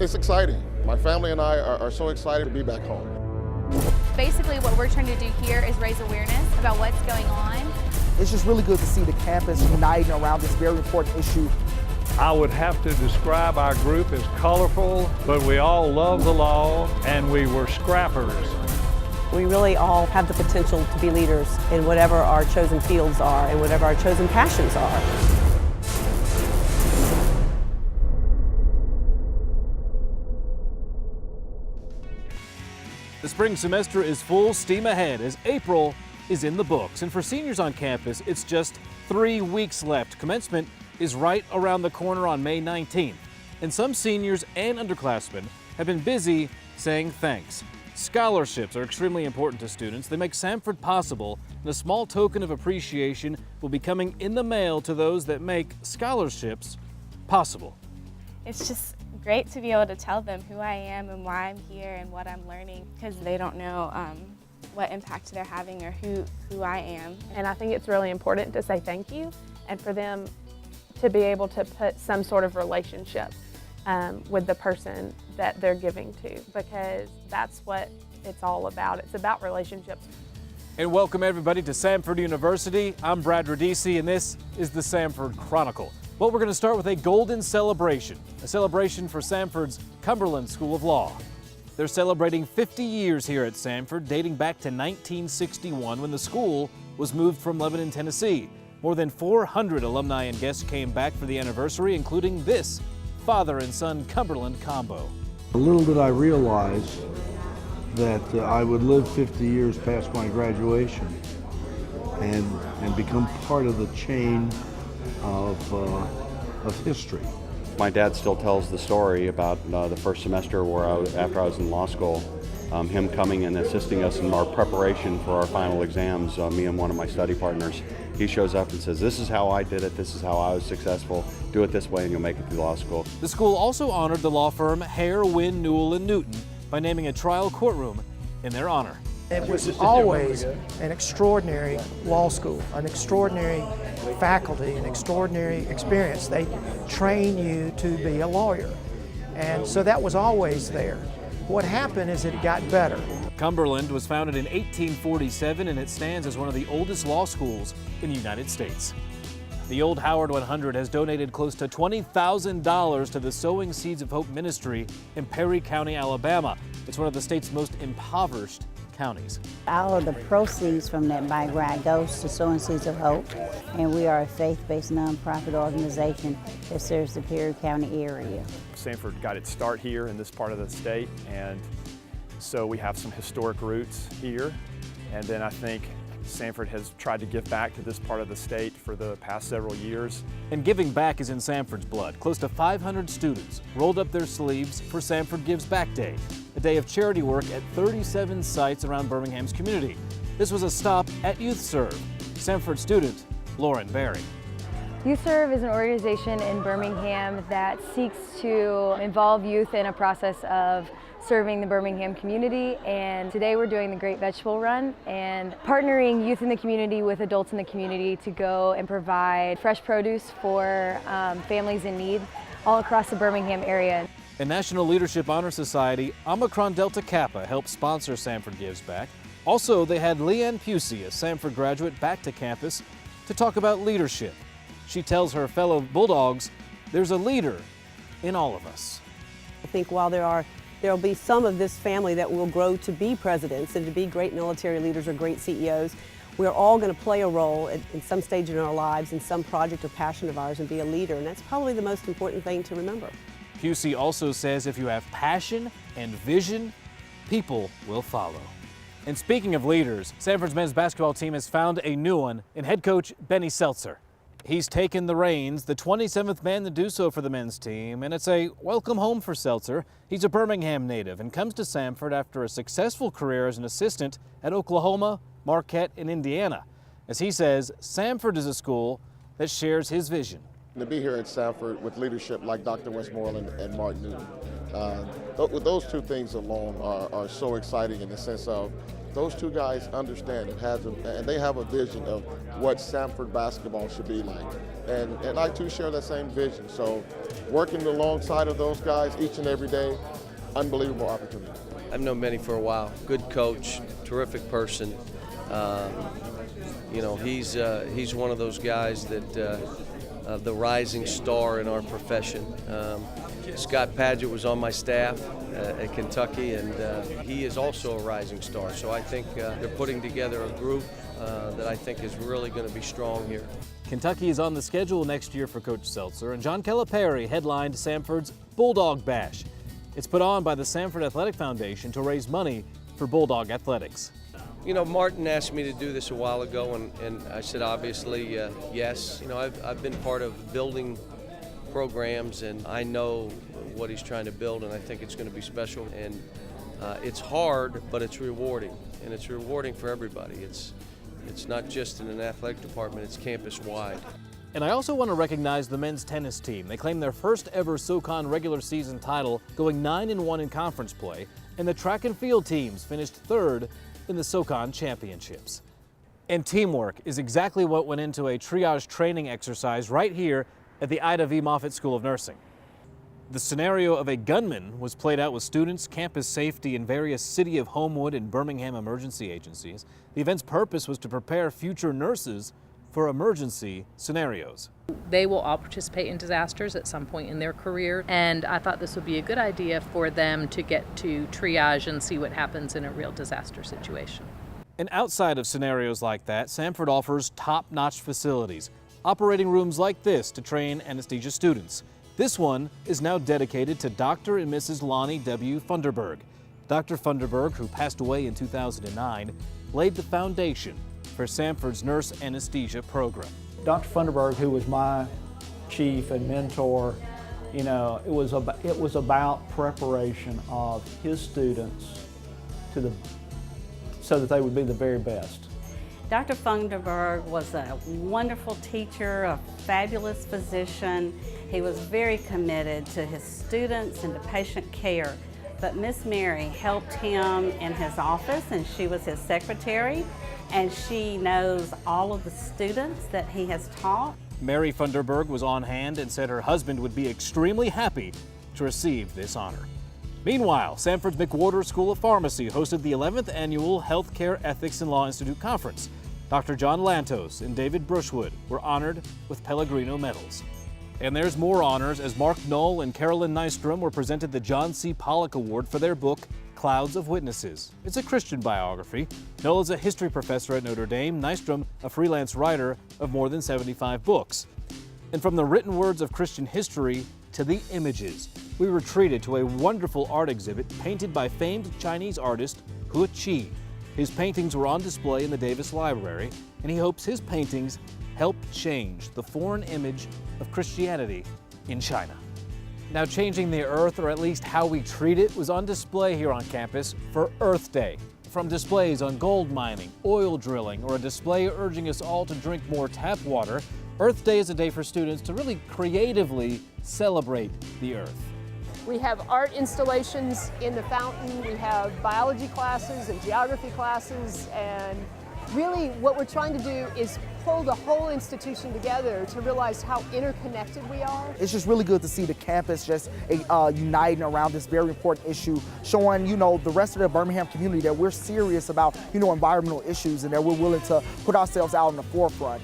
It's exciting. My family and I are so excited to be back home. Basically, what we're trying to do here is raise awareness about what's going on. It's just really good to see the campus uniting around this very important issue. I would have to describe our group as colorful, but we all love the law and we were scrappers. We really all have the potential to be leaders in whatever our chosen fields are and whatever our chosen passions are. The spring semester is full steam ahead as April is in the books. And for seniors on campus, it's just 3 weeks left. Commencement is right around the corner on May 19th. And some seniors and underclassmen have been busy saying thanks. Scholarships are extremely important to students. They make Samford possible, and a small token of appreciation will be coming in the mail to those that make scholarships possible. It's just great to be able to tell them who I am and why I'm here and what I'm learning, because they don't know what impact they're having or who I am. And I think it's really important to say thank you and for them to be able to put some sort of relationship with the person that they're giving to, because that's what it's all about. It's about relationships. And welcome everybody to Samford University. I'm Brad Radisi and this is the Samford Chronicle. Well, we're going to start with a golden celebration, a celebration for Samford's Cumberland School of Law. They're celebrating 50 years here at Samford, dating back to 1961 when the school was moved from Lebanon, Tennessee. More than 400 alumni and guests came back for the anniversary, including this father and son Cumberland combo. Little did I realize that I would live 50 years past my graduation and become part of the chain of history. My dad still tells the story about the first semester where after I was in law school, him coming and assisting us in our preparation for our final exams, me and one of my study partners. He shows up and says, this is how I did it, this is how I was successful, do it this way and you'll make it through law school. The school also honored the law firm Hare, Wynn, Newell & Newton by naming a trial courtroom in their honor. It was always an extraordinary law school, an extraordinary faculty, an extraordinary experience. They train you to be a lawyer. And so that was always there. What happened is it got better. Cumberland was founded in 1847 and it stands as one of the oldest law schools in the United States. The old Howard 100 has donated close to $20,000 to the Sowing Seeds of Hope ministry in Perry County, Alabama. It's one of the state's most impoverished counties. All of the proceeds from that bike ride goes to Sowing Seeds of Hope, and we are a faith-based nonprofit organization that serves the Perry County area. Samford got its start here in this part of the state, and so we have some historic roots here, and then I think Samford has tried to give back to this part of the state for the past several years. And giving back is in Samford's blood. Close to 500 students rolled up their sleeves for Samford Gives Back Day, a day of charity work at 37 sites around Birmingham's community. This was a stop at Youth Serve. Samford student Lauren Berry. Youth Serve is an organization in Birmingham that seeks to involve youth in a process of serving the Birmingham community, and today we're doing the Great Vegetable Run and partnering youth in the community with adults in the community to go and provide fresh produce for families in need all across the Birmingham area. And National Leadership Honor Society Omicron Delta Kappa helped sponsor Samford Gives Back. Also, they had Leanne Pusey, a Samford graduate, back to campus to talk about leadership. She tells her fellow Bulldogs there's a leader in all of us. I think while there'll be some of this family that will grow to be presidents and to be great military leaders or great CEOs, we're all going to play a role in some stage in our lives, in some project or passion of ours, and be a leader, and that's probably the most important thing to remember. Pusey also says if you have passion and vision, people will follow. And speaking of leaders, Samford's men's basketball team has found a new one in head coach Benny Seltzer. He's taken the reins, the 27th man to do so for the men's team, and it's a welcome home for Seltzer. He's a Birmingham native and comes to Samford after a successful career as an assistant at Oklahoma, Marquette, and Indiana. As he says, Samford is a school that shares his vision. To be here at Samford with leadership like Dr. Westmoreland and Martin Newton, those two things alone are so exciting in the sense of those two guys understand and they have a vision of what Samford basketball should be like. And I too share that same vision. So working alongside of those guys each and every day, unbelievable opportunity. I've known Benny for a while. Good coach, terrific person. You know, he's one of those guys that the rising star in our profession. Scott Padgett was on my staff at Kentucky, and he is also a rising star. So I think they're putting together a group that I think is really going to be strong here. Kentucky is on the schedule next year for Coach Seltzer, and John Calipari headlined Samford's Bulldog Bash. It's put on by the Samford Athletic Foundation to raise money for Bulldog athletics. You know, Martin asked me to do this a while ago, and I said obviously yes. You know, I've been part of building programs, and I know what he's trying to build, and I think it's going to be special. And it's hard, but it's rewarding, and it's rewarding for everybody. It's not just in an athletic department, it's campus-wide. And I also want to recognize the men's tennis team. They claimed their first ever SoCon regular season title, going 9-1 in conference play, and the track and field teams finished third in the SoCon championships. And teamwork is exactly what went into a triage training exercise right here at the Ida V. Moffitt School of Nursing. The scenario of a gunman was played out with students, campus safety, and various City of Homewood and Birmingham emergency agencies. The event's purpose was to prepare future nurses for emergency scenarios. They will all participate in disasters at some point in their career, and I thought this would be a good idea for them to get to triage and see what happens in a real disaster situation. And outside of scenarios like that, Samford offers top-notch facilities, operating rooms like this to train anesthesia students. This one is now dedicated to Dr. and Mrs. Lonnie W. Funderburg. Dr. Funderburg, who passed away in 2009, laid the foundation for Samford's nurse anesthesia program. Dr. Funderburg, who was my chief and mentor, you know, it was about preparation of his students so that they would be the very best. Dr. Funderburg was a wonderful teacher, a fabulous physician. He was very committed to his students and to patient care. But Miss Mary helped him in his office, and she was his secretary, and she knows all of the students that he has taught. Mary Funderburg was on hand and said her husband would be extremely happy to receive this honor. Meanwhile, Samford's McWhorter School of Pharmacy hosted the 11th Annual Healthcare Ethics and Law Institute Conference. Dr. John Lantos and David Brushwood were honored with Pellegrino medals. And there's more honors as Mark Knoll and Carolyn Nystrom were presented the John C. Pollock Award for their book, Clouds of Witnesses. It's a Christian biography. Knoll is a history professor at Notre Dame, Nystrom a freelance writer of more than 75 books. And from the written words of Christian history to the images, we were treated to a wonderful art exhibit painted by famed Chinese artist Hu Qi. His paintings were on display in the Davis Library, and he hopes his paintings help change the foreign image of Christianity in China. Now, changing the earth, or at least how we treat it, was on display here on campus for Earth Day. From displays on gold mining, oil drilling, or a display urging us all to drink more tap water, Earth Day is a day for students to really creatively celebrate the earth. We have art installations in the fountain, we have biology classes and geography classes, and really what we're trying to do is pull the whole institution together to realize how interconnected we are. It's just really good to see the campus just uniting around this very important issue, showing, you know, the rest of the Birmingham community that we're serious about, you know, environmental issues and that we're willing to put ourselves out in the forefront.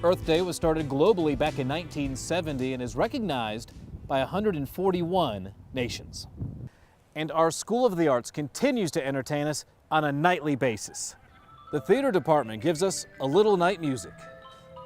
Earth Day was started globally back in 1970 and is recognized by 141 nations. And our School of the Arts continues to entertain us on a nightly basis. The theater department gives us a little night music.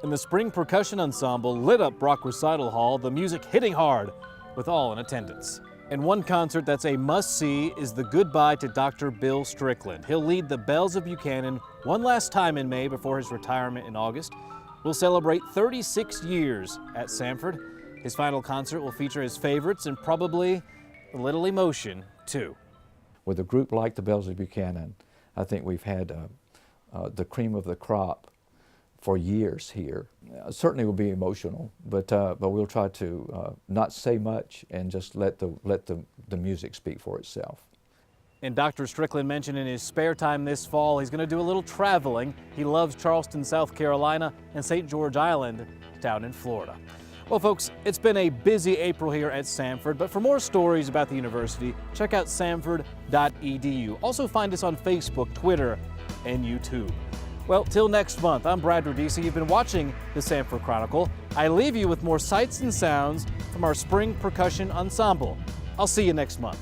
And the Spring Percussion Ensemble lit up Brock Recital Hall, the music hitting hard with all in attendance. And one concert that's a must-see is the Goodbye to Dr. Bill Strickland. He'll lead the Bells of Buchanan one last time in May before his retirement in August. We'll celebrate 36 years at Samford. His final concert will feature his favorites and probably a little emotion, too. With a group like the Bells of Buchanan, I think we've had the cream of the crop for years here. Certainly will be emotional, but we'll try to not say much and just let the music speak for itself. And Dr. Strickland mentioned in his spare time this fall he's going to do a little traveling. He loves Charleston, South Carolina, and St. George Island down in Florida. Well, folks, it's been a busy April here at Samford, but for more stories about the university, check out samford.edu. Also find us on Facebook, Twitter, and YouTube. Well, till next month, I'm Brad Rodisi. You've been watching the Samford Chronicle. I leave you with more sights and sounds from our spring percussion ensemble. I'll see you next month.